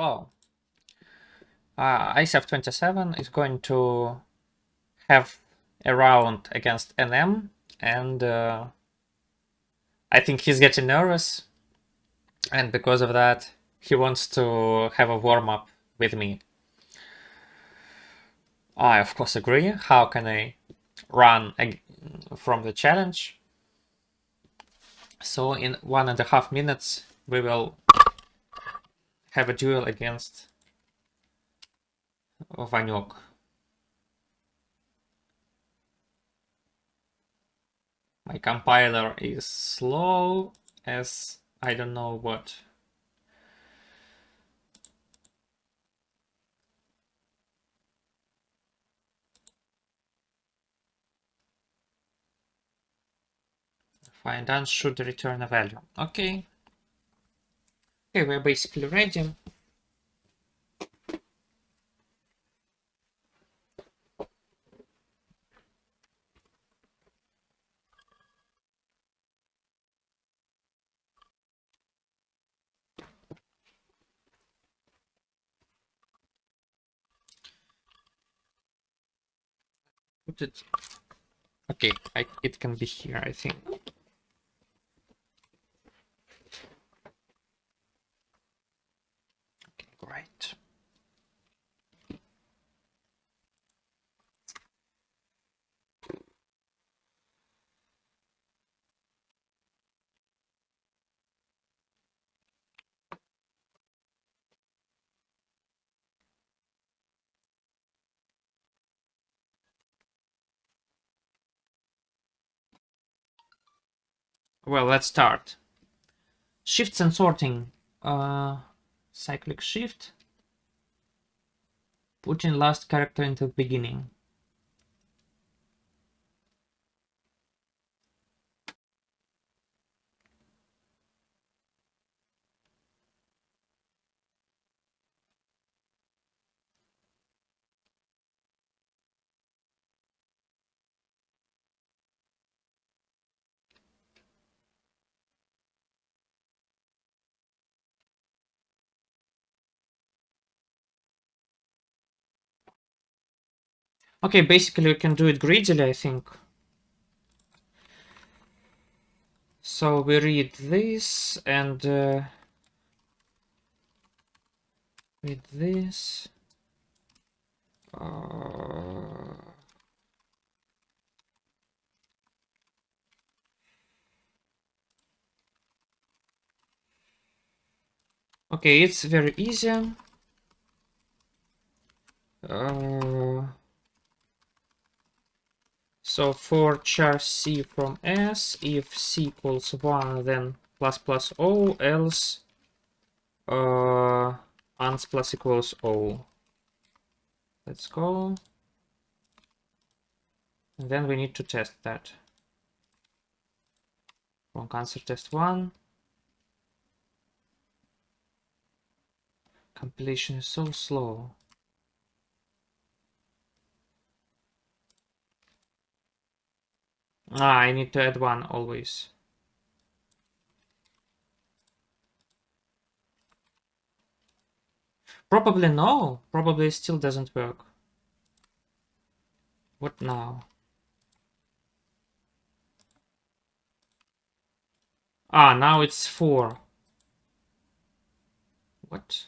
Hello. isaf27 is going to have a round against NM, and I think he's getting nervous, and because of that, he wants to have a warm-up with me. I, of course, agree. How can I run from the challenge? So in 1.5 minutes, we will have a duel against Vanyok. My compiler is slow as I don't know what. Find done should return a value. Okay. Okay, we're basically ready. Put it. Okay, it can be here, I think. Okay, great. Well, let's start. Shifts and sorting. Cyclic shift. Putting last character into the beginning. Okay, basically we can do it greedily, I think. So we read this and read this. Okay, it's very easy. So for char C from S, if C equals 1, then plus plus O, else ans plus equals O. Let's go. And then we need to test that. Wrong answer, test 1. Compilation is so slow. I need to add 1 always. Probably no. Probably it still doesn't work. What now? Now it's 4. What?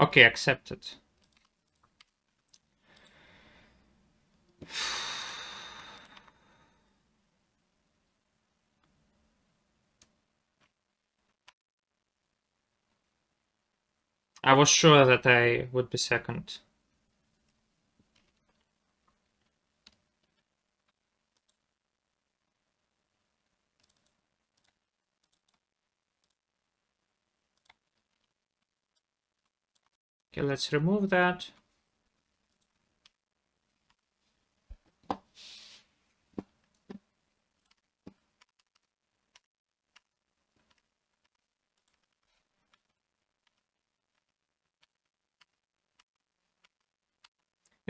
Okay, accepted. I was sure that I would be second. Okay, let's remove that.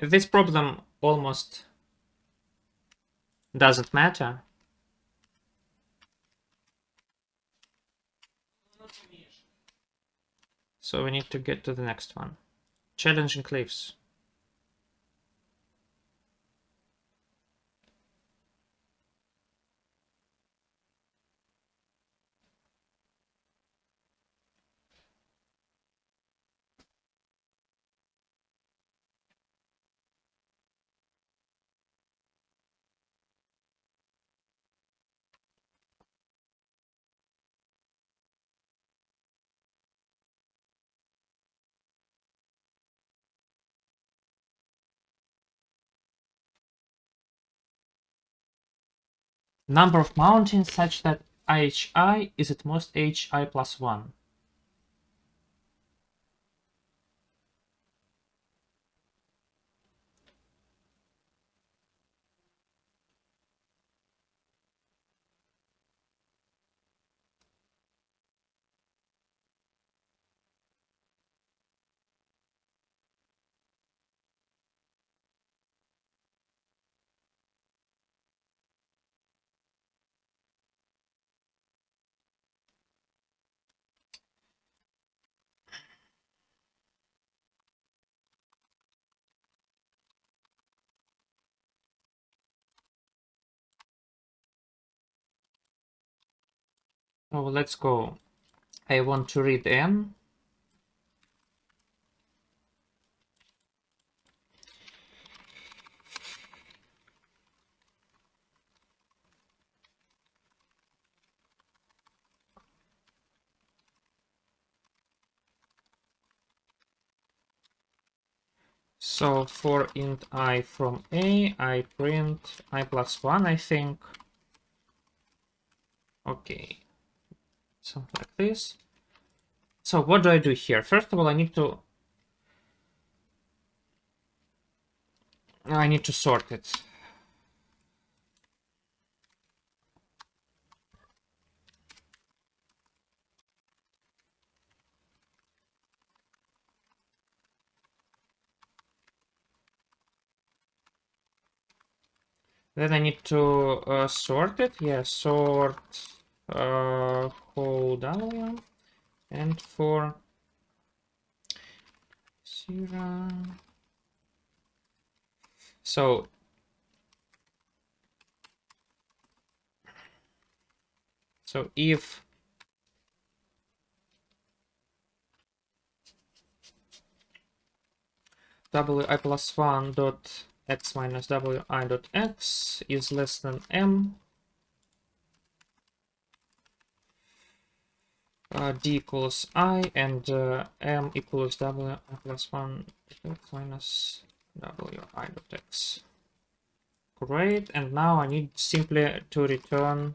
This problem almost doesn't matter. So we need to get to the next one. Challenging cliffs. Number of mountains such that IHI is at most HI plus 1. Oh, let's go. I want to read n. So for int I from A, I print I plus 1, I think. Okay, something like this. So what do I do here? First of all, I need to sort it. Then I need to sort it. Yeah, sort whole W, and for 0. So if wi plus 1 dot x minus wi dot x is less than m, d equals I, and m equals wi plus 1 x minus wi dot x. Great, and now I need simply to return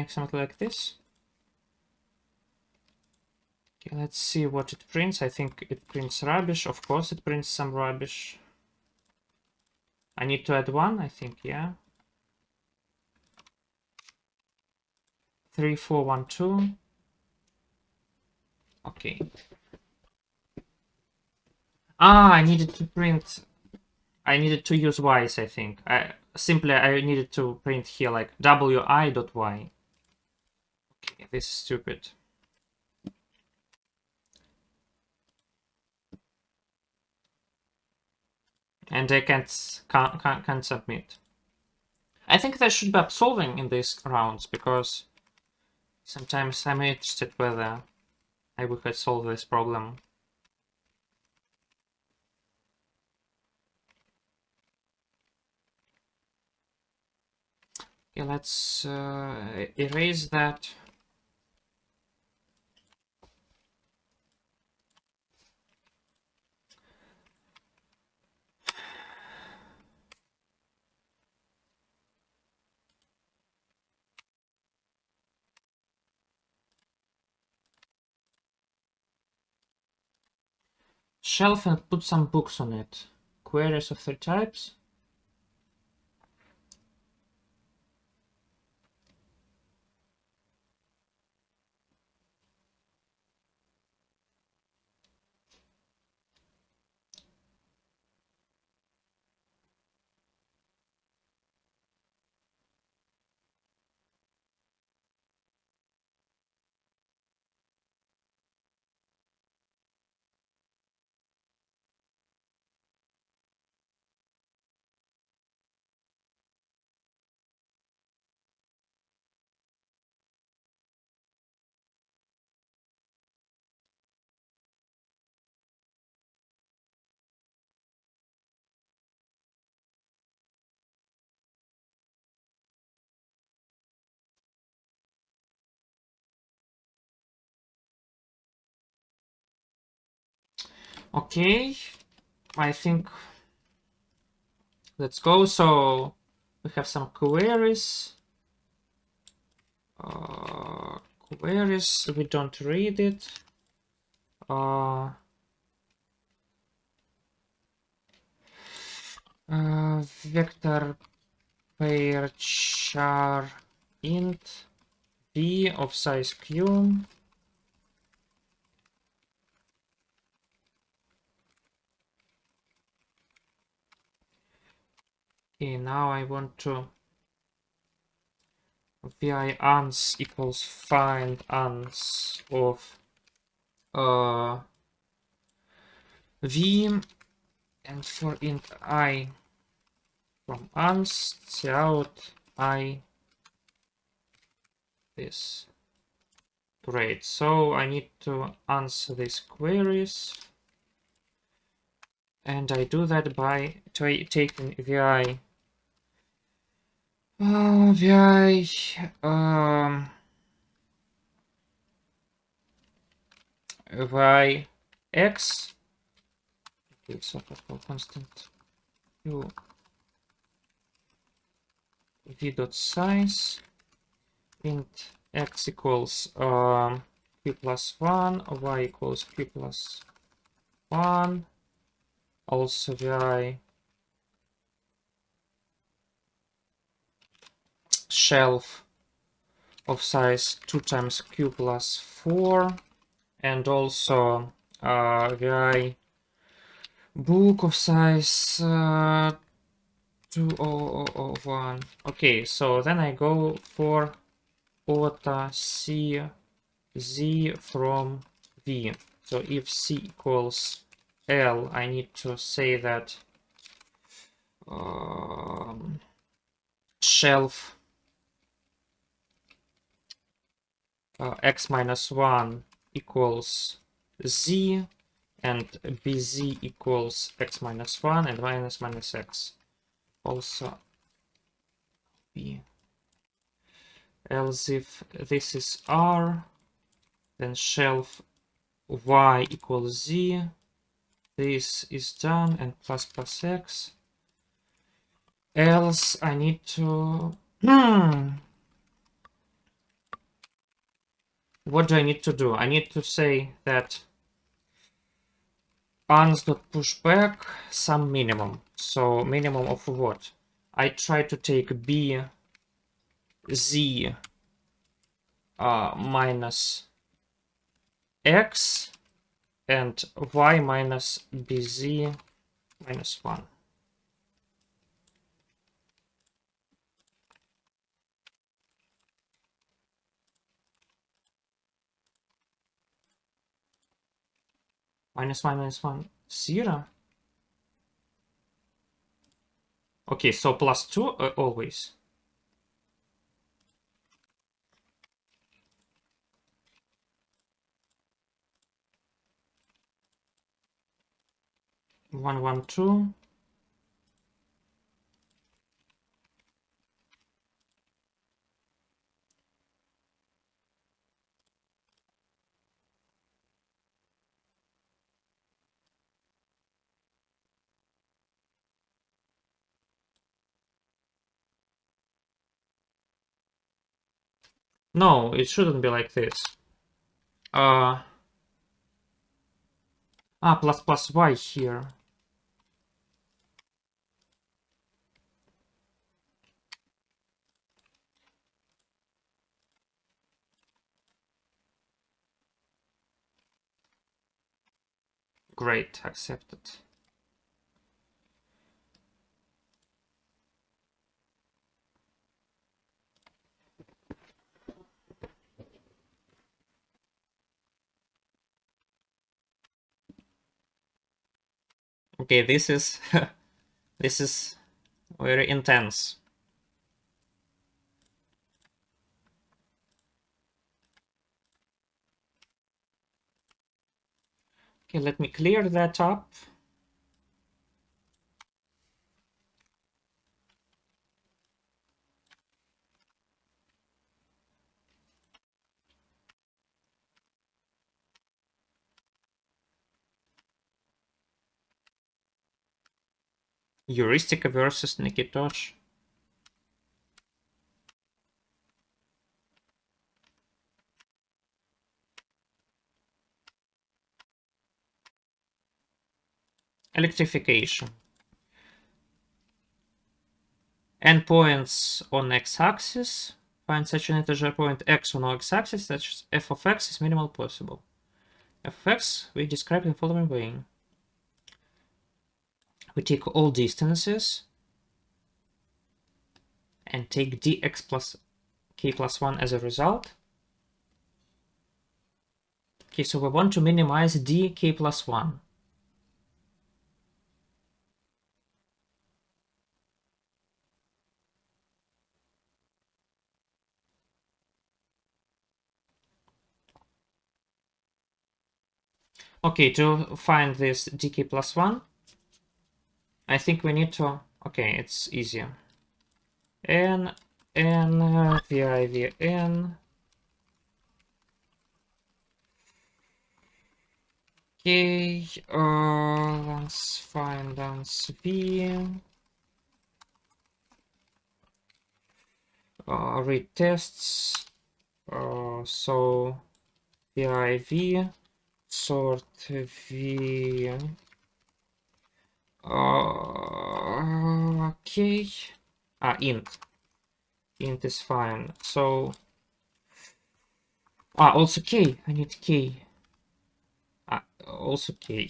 something like this. Okay, let's see what it prints. I think it prints rubbish. Of course it prints some rubbish. I need to add 1, I think, yeah. 3, 4, 1, 2. Okay. I needed to print. I needed to use y's, I think. I needed to print here like wi.y. Okay. This is stupid. And I can't submit. I think they should be absolving in these rounds, because sometimes I'm interested whether we could solve this problem. Okay, let's erase that. Shelf and put some books on it. Queries of 3 types. Okay, I think let's go. So we have some queries. Queries, we don't read it. Vector pair char int v of size q. Okay, now I want to vi ans equals find ans of v, and for int I from ans out I this. Great, so I need to answer these queries, and I do that by taking vi vi x, it's a constant u v dot size int x equals q plus 1, y equals q plus 1, also vi shelf of size 2 times q plus 4, and also vi book of size 2001. Okay, so then I go for auto c z from v. So if c equals l, I need to say that shelf x minus 1 equals z, and bz equals x minus 1 and minus x. Also b. Else if this is r, then shelf y equals z. This is done, and plus x. Else I need to what do I need to do? I need to say that ans.pushback some minimum. So minimum of what? I try to take b z minus x and y minus bz minus 1. -1, -1, 0. Okay, so +2 always. One, 1, 2. No, it shouldn't be like this. Plus y here. Great, accepted. Okay, this is this is very intense. Okay, let me clear that up. Heuristic versus Nikitosh. Electrification. Endpoints on x-axis. Find such an integer point x on x-axis such as f of x is minimal possible. F of x we describe in the following way. We take all distances and take dx plus k plus 1 as a result. Okay, so we want to minimize dk plus 1. Okay, to find this dk plus 1, I think we need to... Okay, it's easier. N vi v n k let's find length v, read tests, so viv sort v, okay, int is fine, so also k, I need k, also k.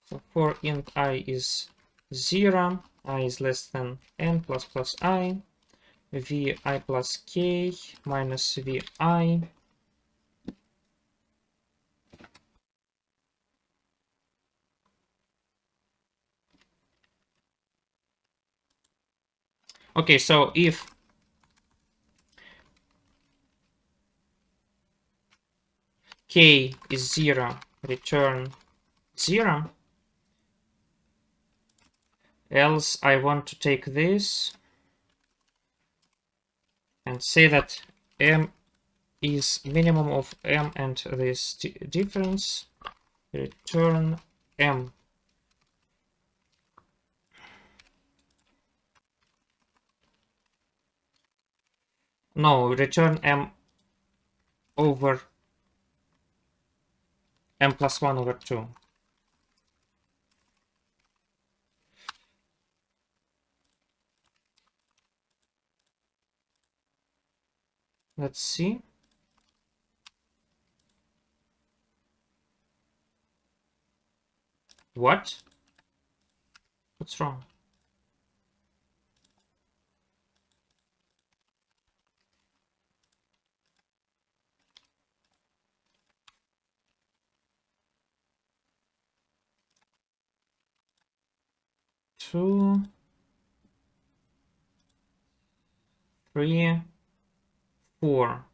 So for int I is 0, I is less than n plus plus I, vi plus k minus vi. Okay, so if k is 0, return 0. Else I want to take this and say that m is minimum of m and this difference. Return m. No, return m over m plus 1 over 2. Let's see. What What's wrong? Two, 3, 4.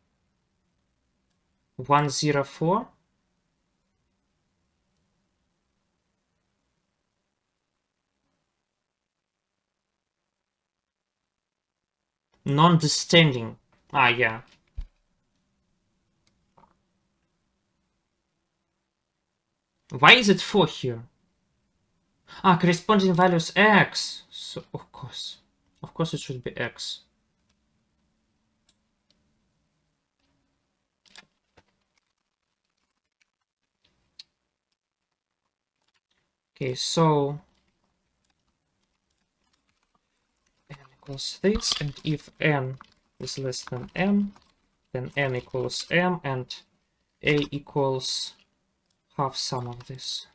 104. Non-descending. Ah, yeah. Why is it 4 here? Ah, corresponding value is x. So, of course. Of course it should be x. Okay, so n equals this, and if n is less than m, then n equals m, and a equals half sum of this.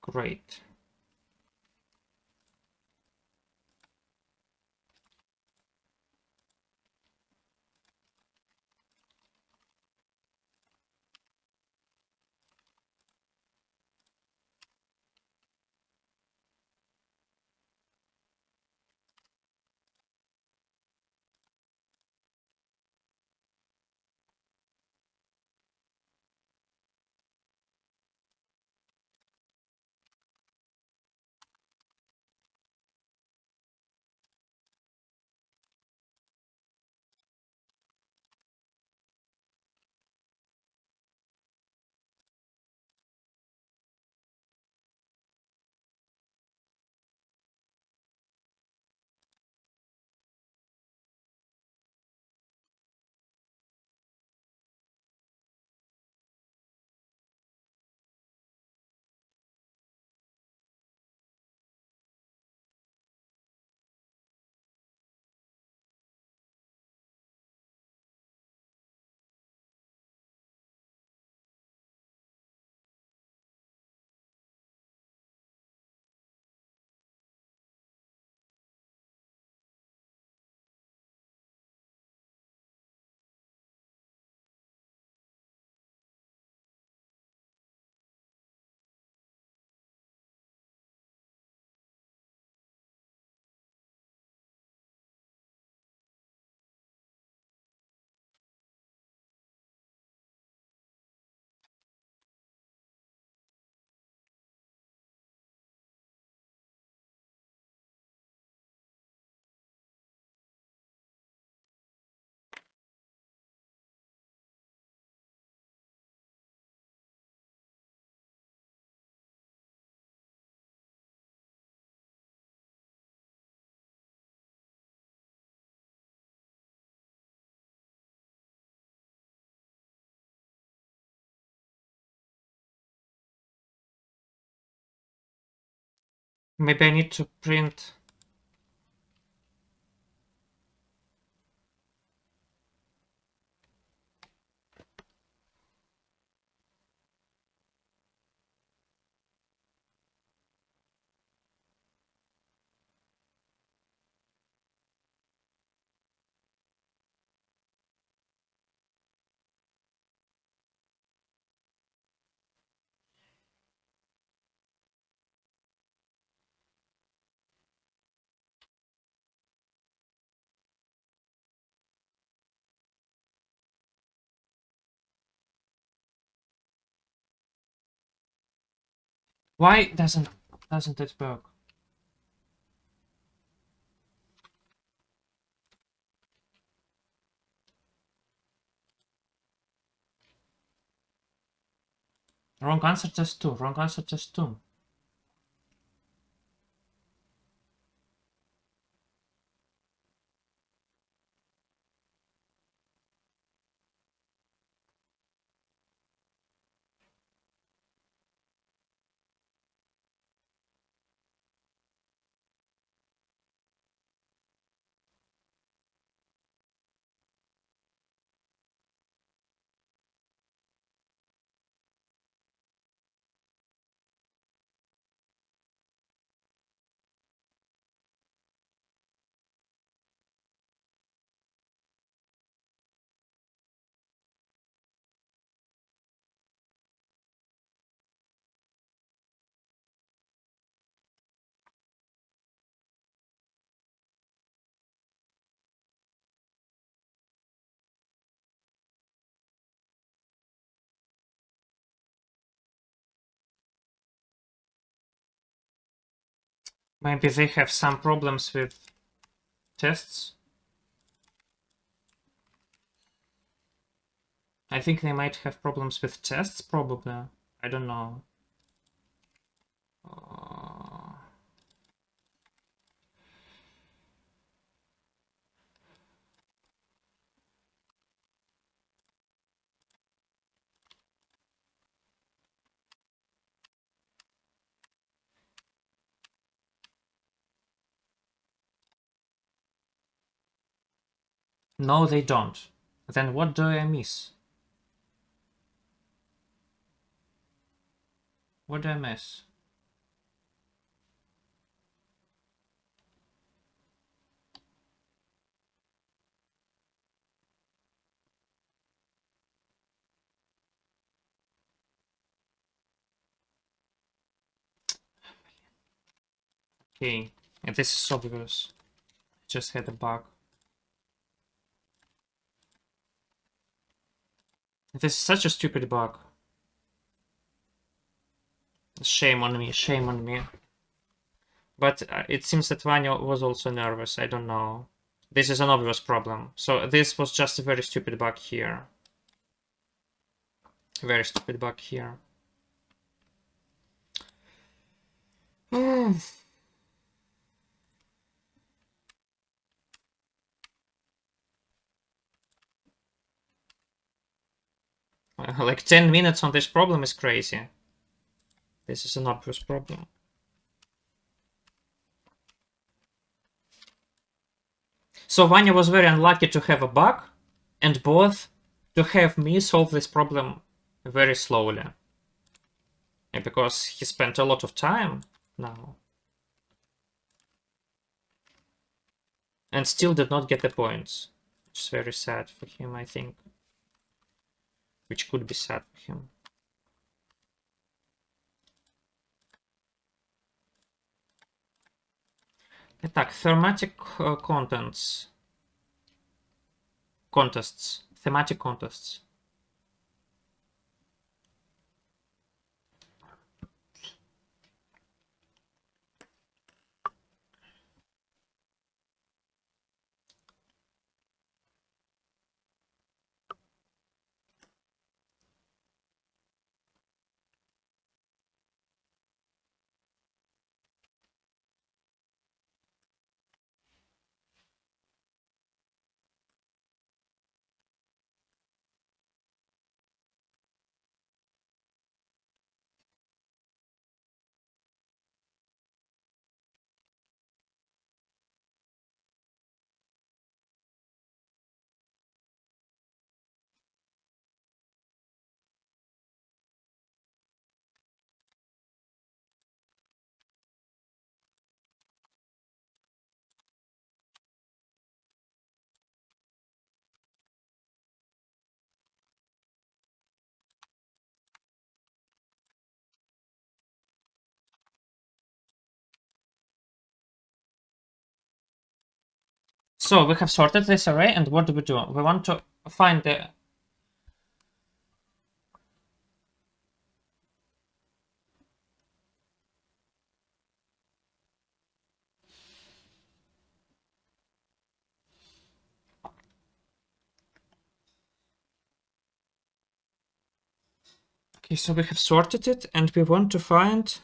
Great. Maybe I need to print. Why doesn't it work? Wrong answer, test 2. Wrong answer, test 2. Maybe they have some problems with tests. I think they might have problems with tests, probably. I don't know. No, they don't. Then what do I miss? What do I miss? Okay, and this is obvious. I just had a bug. This is such a stupid bug. Shame on me, shame on me. But it seems that Vanya was also nervous, I don't know. This is an obvious problem. So this was just a very stupid bug here. Very stupid bug here. Like 10 minutes on this problem is crazy. This is an obvious problem. So Vanya was very unlucky to have a bug, and both to have me solve this problem very slowly. And because he spent a lot of time now. And still did not get the points. Which is very sad for him, I think. Which could be sad for him. Итак, thematic contests. Thematic contests. So we have sorted this array, and what do? We want to find the... Okay, so we have sorted it, and we want to find...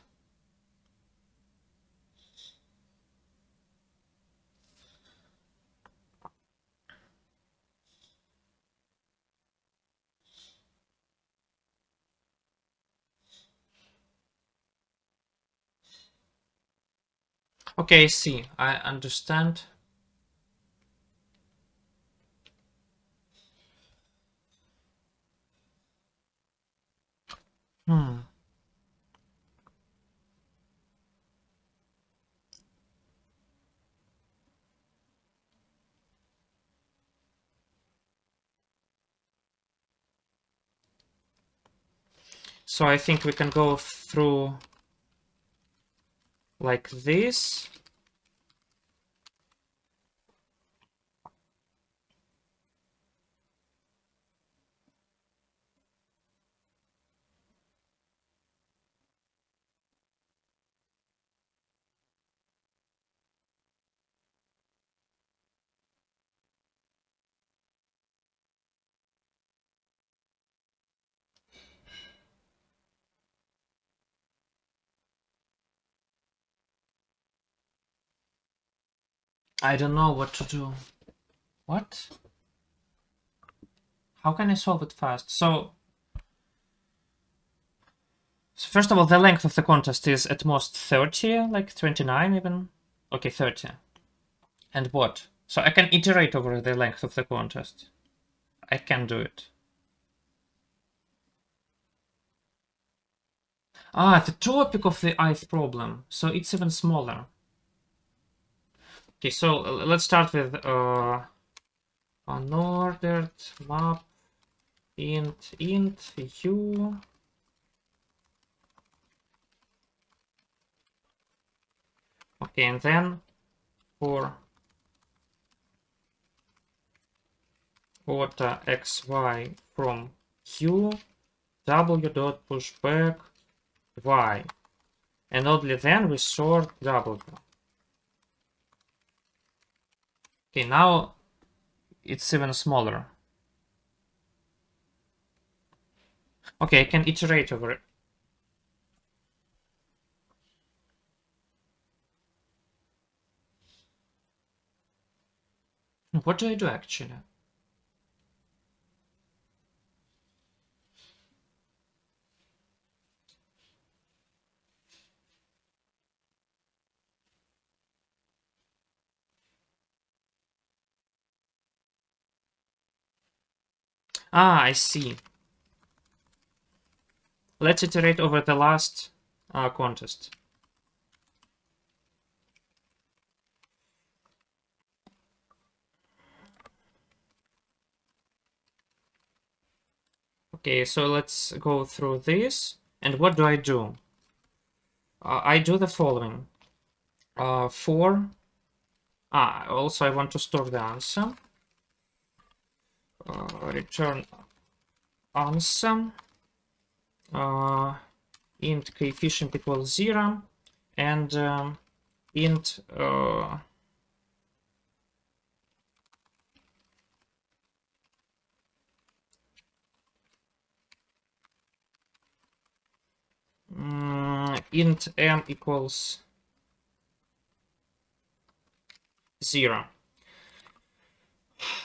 Okay, see, I understand. So I think we can go through like this. I don't know what to do. What? How can I solve it fast? So first of all, the length of the contest is at most 30, like 29 even. Okay, 30. And what? So I can iterate over the length of the contest. I can do it. Ah, the topic of the ith problem. So it's even smaller. Okay, so let's start with unordered map int u. Okay, and then for quota xy from u, w dot pushback y, and only then we sort w. Okay, now it's even smaller. Okay, I can iterate over it. What do I do actually? Ah, I see. Let's iterate over the last contest. Okay, so let's go through this. And what do? I do the following. For also I want to store the answer. Return answer. Int coefficient equals 0 and int int m equals 0.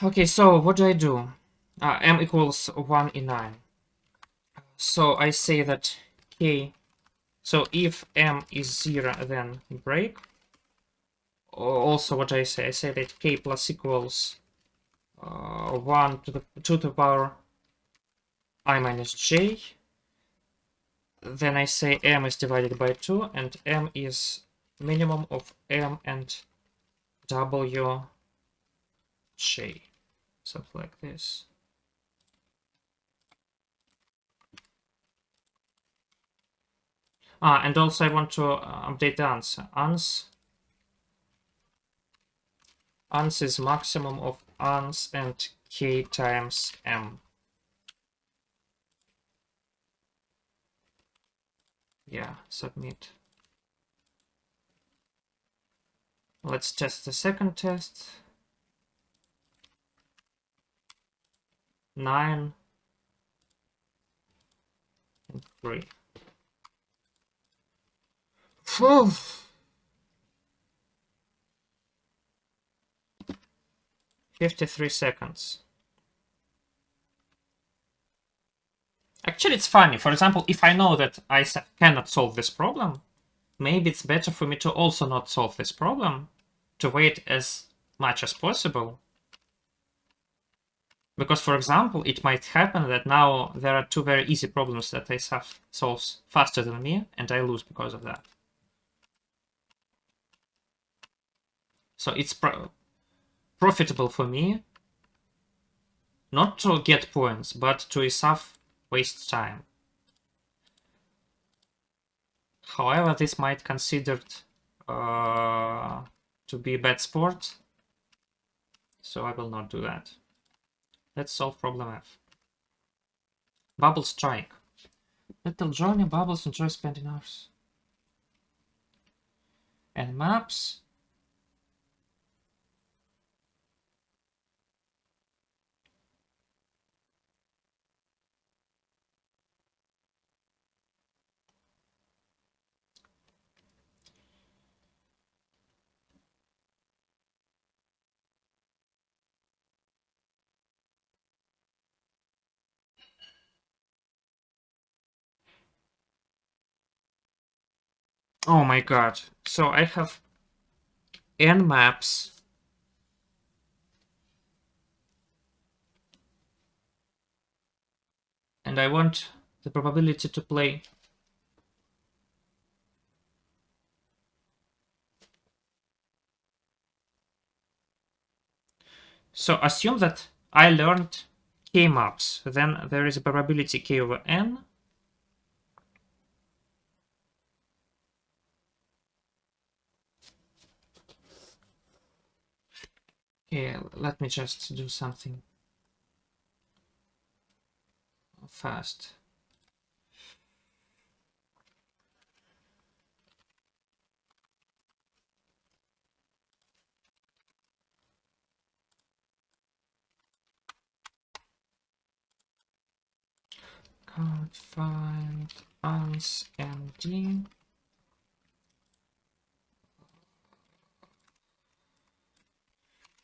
Okay, so what do? M equals 1 in 9. So I say that k, so if m is 0, then break. Also what I say that k plus equals 1 to the 2 to the power I minus j. Then I say m is divided by 2, and m is minimum of m and w j. Something like this. And also I want to update the answer. Ans is maximum of ans and k times m. Yeah, submit. Let's test the second test. 9 and 3. 53 seconds. Actually, it's funny. For example, if I know that I cannot solve this problem, maybe it's better for me to also not solve this problem, to wait as much as possible. Because, for example, it might happen that now there are two very easy problems that isaf solves faster than me, and I lose because of that. So it's profitable for me not to get points, but to isaf waste time. However, this might considered to be bad sport, so I will not do that. Let's solve problem F. Bubble strike. Little Johnny bubbles enjoy spending hours. And maps. Oh my god. So I have n maps. And I want the probability to play. So assume that I learned k maps. Then there is a probability k over n. Okay, let me just do something fast. Can't find ans and d.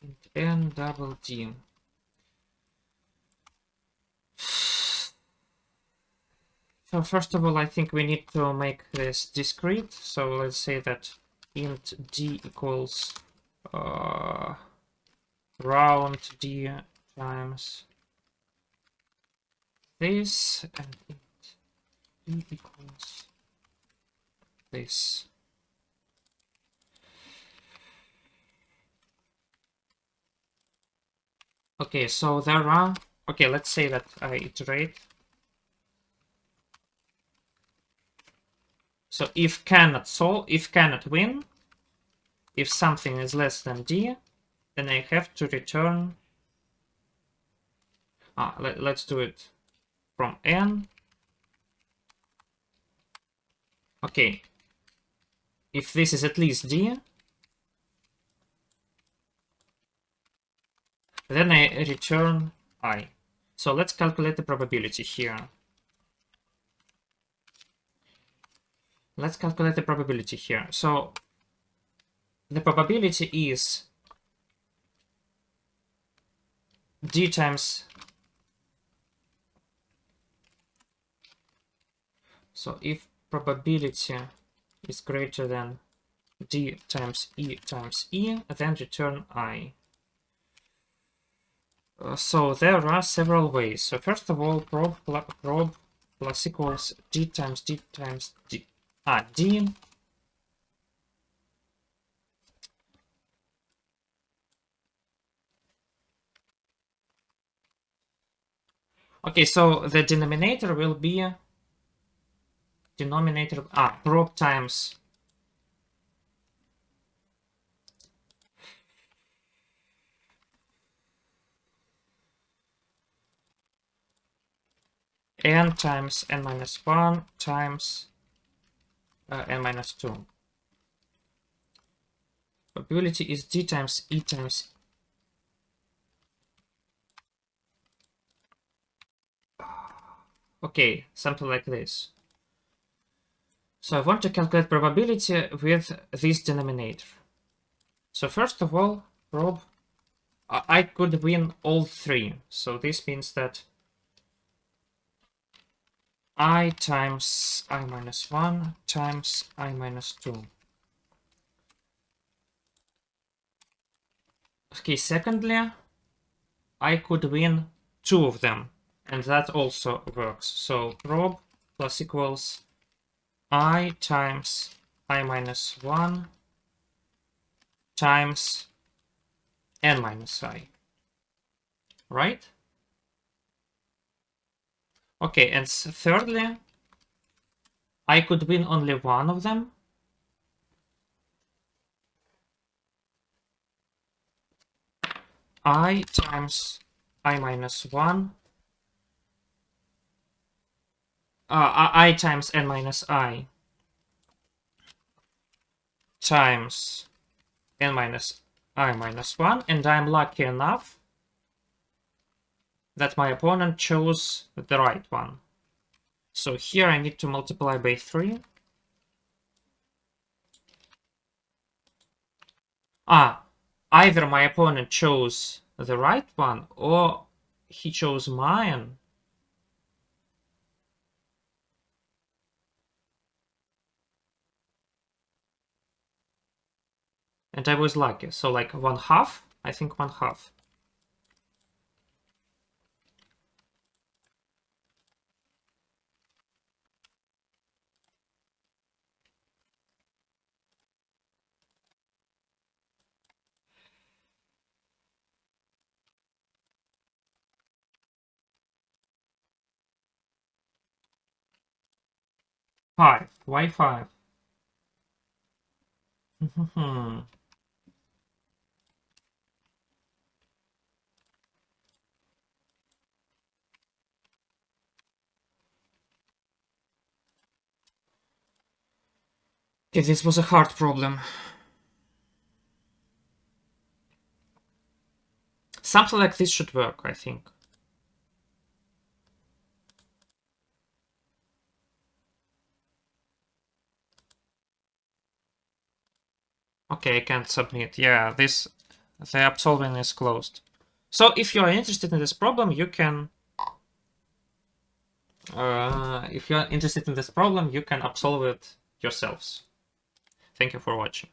And n double d. So first of all, I think we need to make this discrete. So let's say that int d equals round d times this, and int d equals this. Okay, so there are, okay, let's say that I iterate. So if cannot solve, if cannot win, if something is less than d, then I have to return, let's do it from n. Okay, if this is at least d, then I return I. So let's calculate the probability here. Let's calculate the probability here. So the probability is d times, so if probability is greater than d times e, then return I. So there are several ways. So first of all, prob plus equals d times d times d. D. Okay, so the denominator will be prob times n times n minus 1 times n minus 2. Probability is d times e times. Okay, something like this. So I want to calculate probability with this denominator. So first of all, prob, I could win all three. So this means that I times I minus 1 times I minus 2. Okay, secondly, I could win two of them, and that also works. So prob plus equals I times I minus 1 times n minus I. Right? Okay, and thirdly, I could win only one of them. I times I minus 1. I times n minus I times n minus I minus 1. And I'm lucky enough that my opponent chose the right one. So here I need to multiply by 3. Either my opponent chose the right one or he chose mine. And I was lucky. So like 1/2, I think 1/2. Five. Why 5? Okay, this was a hard problem. Something like this should work, I think. Okay, I can't submit. Yeah, the absolving is closed. So if you are interested in this problem, you can absolve it yourselves. Thank you for watching.